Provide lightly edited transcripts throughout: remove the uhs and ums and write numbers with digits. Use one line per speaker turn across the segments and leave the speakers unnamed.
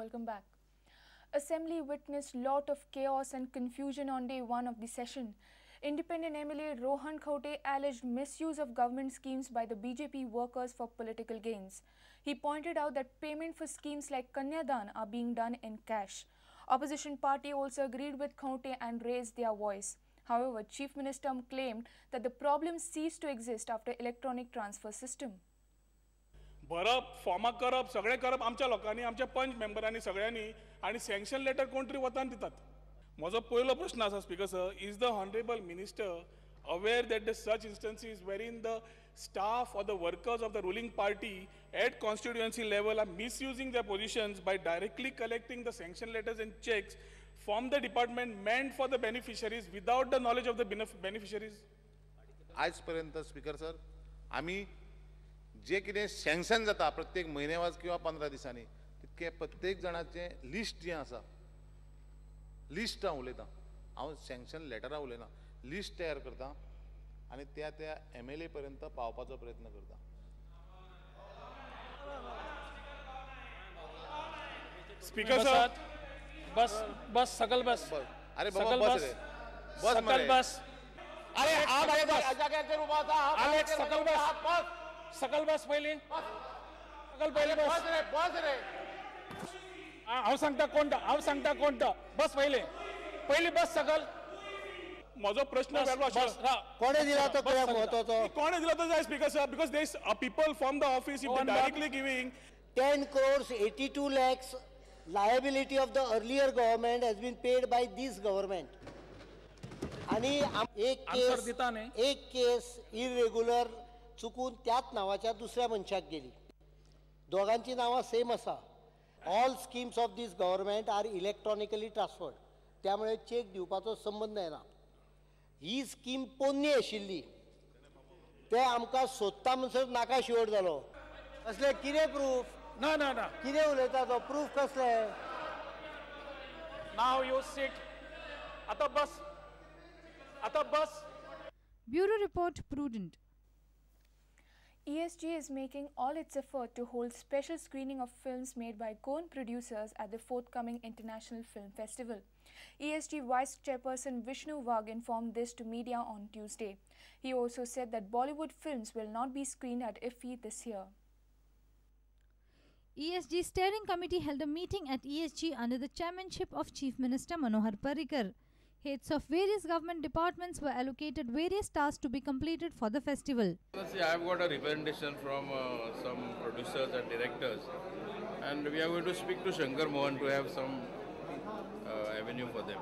Welcome back. Assembly witnessed lot of chaos and confusion on day one of the session. Independent MLA Rohan Khote alleged misuse of government schemes by the BJP workers for political gains. He pointed out that payment for schemes like Kanyadan are being done in cash. Opposition party also agreed with Khote and raised their voice. However, Chief Minister claimed that the problem ceased to exist after electronic transfer system.
भरप फॉर्माक करप सगळे करप आमच्या लोकांनी आमच्या पंच मेंबरांनी सगळ्यांनी आणि sanction letter कोण तरी वतान दितात. म्हजो पयलो प्रश्न आसा speaker sir, is the honourable minister aware that the such instances wherein the staff or the workers of the ruling party at constituency level are misusing their positions by directly collecting the sanction letters and checks from the department meant for the beneficiaries without the knowledge of the beneficiaries?
आजपर्यंत speaker sir आम्ही जे कितें sanction जाता प्रत्येक म्हयनेवार किंवा 15 दिसांनी तितके प्रत्येक जणाचे list जे आसा लिस्ट हांव उलयतां, हांव सँक्शन लेटरां उलयना, लिस्ट तयार करता आनी त्या MLA पर्यंत पावपाचो प्रयत्न करता.
स्पीकर सर
बस सकल बस.
अरे बाबा बस रे, बस
सकल बस.
अरे जाग्याचेर उबो आसा,
सकल बस पयली, सकल पयली
बस रे.
हांव सांगता कोणता बस पयली बस सकल.
म्हजो प्रश्न वेगळो आशिल्लो.
कोणे दिला तो महत्वाचो?
कोणे दिला तो जाय speaker sir, because there is people from the office if they directly giving
10 crores 82 lakhs liability of the earlier government has been paid by this government. आणि एक केस इरेग्युलर चुकून त्याच नावाच्या दुसऱ्या मनशाक गेली. दोघांची नावां सेम आसा. All schemes of these government are electronically transferred, त्यामुळे चेक दिवपाचो संबंध येना. ही स्कीम पोन्नी आशिल्ली, ते आमकां सोदता म्हणसर नाका शिवड जालो. असले कितें प्रूफ?
ना
कितें उलयता तो? प्रूफ कसले?
नाव यू सीट. आता बस.
Bureau Report Prudent.
ESG is making all its effort to hold special screening of films made by Goan producers at the forthcoming International Film Festival. ESG Vice Chairperson Vishnu Wagh informed this to media on Tuesday. He also said that Bollywood films will not be screened at IFFI this year.
ESG Steering Committee held a meeting at ESG under the chairmanship of Chief Minister Manohar Parrikar. Heads of various government departments were allocated various tasks to be completed for the festival.
See, I have got a representation from some producers and directors, and we are going to speak to Shankar Mohan to have some avenue for them.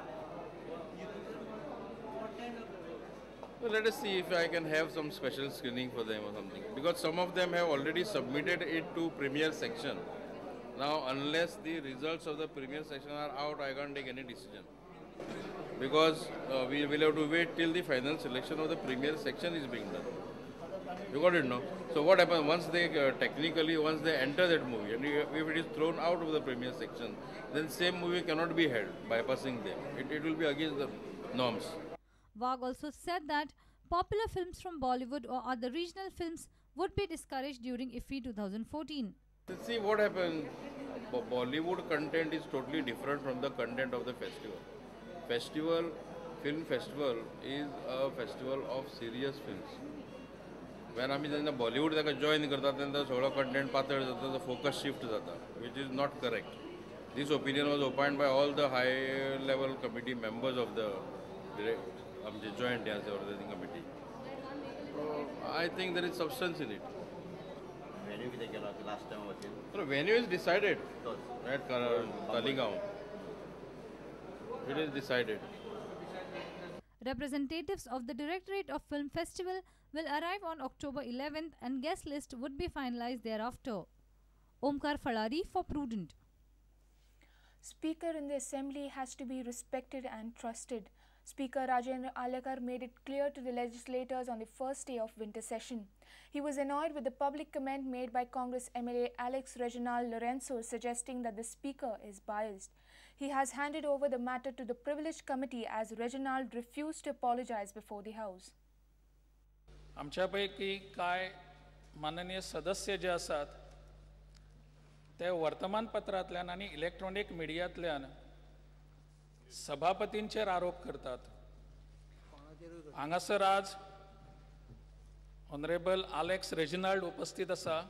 Well, let us see if I can have some special screening for them or something, because some of them have already submitted it to premier section. Now, unless the results of the premier section are out, I can't take any decision. Because we will have to wait till the final selection of the premier section is being done. You got it, no? So what happens once they once they enter that movie, and if it is thrown out of the premier section, then same movie cannot be held, bypassing them. It will be against the norms.
Wagh also said that popular films from Bollywood or other regional films would be discouraged during IFFI 2014.
See what happened. Bollywood content is totally different from the content of the festival. Film festival is a festival of serious films. When आमी जेन्ना Bollywood ताका join करता तेन्ना सगळो content पातळ जाता, the focus shift जाता, which is not correct. This opinion was opined by all the high level committee members of the joint organizing committee. So I think there is substance in it.
Venue कितें केला last time वचून?
So venue is decided at Taligaon. It is decided.
Representatives of the Directorate of Film Festival will arrive on October 11th and guest list would be finalized thereafter. Omkar Falari for Prudent.
Speaker in the Assembly has to be respected and trusted. Speaker Rajendra Arlekar made it clear to the legislators on the first day of winter session. He was annoyed with the public comment made by Congress MLA Alex Reginald Lorenzo suggesting that the Speaker is biased. He has handed over the matter to the Privileged Committee as Reginald refused to apologize before the House.
आमच्यापैकी काय माननीय सदस्य जे असतात ते वर्तमानपत्रांतल्यान आनी electronic मिडियांतल्यान सभापतींचेर आरोप करतात. हांगासर आज ऑनरेबल आलेक्स रेजिनाल्ड उपस्थित आसा.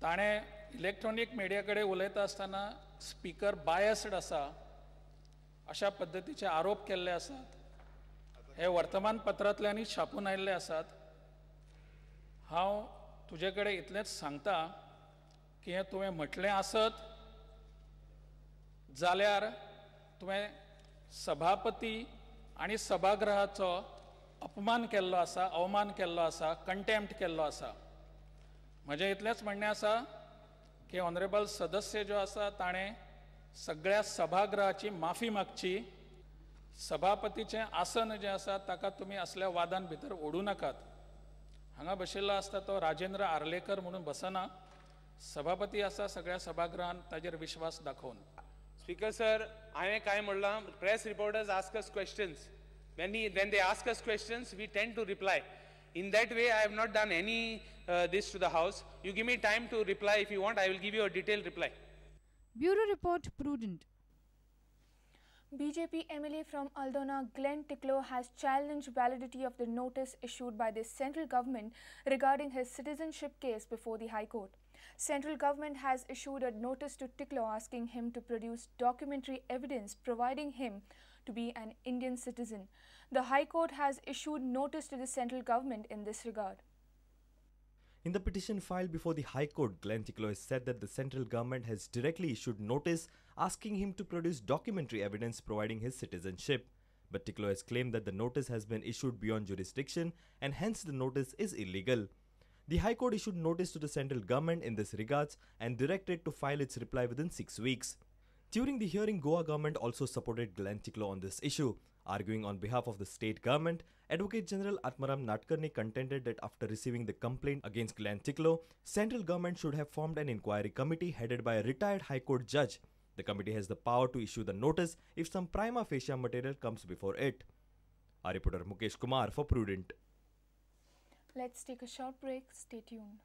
ताणें इलेक्ट्रॉनीक मिडिया कडेन उलयता आसतना स्पीकर बायस्ड आसा अशा पद्दतीचे आरोप केल्ले आसात. हे वर्तमानपत्रांतल्यानच छापून आयिल्ले आसात. हांव तुजे कडेन इतलेंच सांगता की हें तुवें म्हटलें आसत जाल्यार तुवें सभापती आनी सभागृहाचो अपमान केल्लो आसा, अवमान केल्लो आसा, कंटेम्प्ट केल्लो आसा. म्हजें इतलेंच म्हणणें आसा की ऑनरेबल सदस्य जो आसा ताणें सगळ्या सभागृहाची माफी मागची. सभापतीचें आसन जें आसा ताका तुमी असल्या वादान भितर ओडूं नाकात. हांगा बशिल्लो आसता तो राजेंद्र आर्लेकर म्हणून बसना. सभापती आसा सगळ्या सभागृहान ताजेर विश्वास दाखोवन.
Speaker sir, हांवें काय म्हणलां, press reporters ask us questions. When they ask us questions, we tend to reply. In that way, I have not done any this to the House. You give me time to reply if you want. I will give you a detailed reply.
Bureau Report, Prudent.
BJP MLA from Aldona, Glenn Ticklow, has challenged validity of the notice issued by the central government regarding his citizenship case before the High Court. Central government has issued a notice to Ticklow asking him to produce documentary evidence proving him to be an Indian citizen. The High Court has issued notice to the central government in this regard.
In the petition filed before the High Court, Glenn Ticklow has said that the central government has directly issued notice asking him to produce documentary evidence providing his citizenship. But Ticklow has claimed that the notice has been issued beyond jurisdiction and hence the notice is illegal. The High Court issued notice to the central government in this regards and directed to file its reply within 6 weeks. During the hearing, Goa government also supported Glenn Ticklow on this issue. Arguing on behalf of the state government, Advocate General Atmaram Nadkarni contended that after receiving the complaint against Glenn Ticklow, central government should have formed an inquiry committee headed by a retired High Court judge. The committee has the power to issue the notice if some prima facie material comes before it. Our reporter Mukesh Kumar for Prudent.
Let's take a short break. Stay tuned.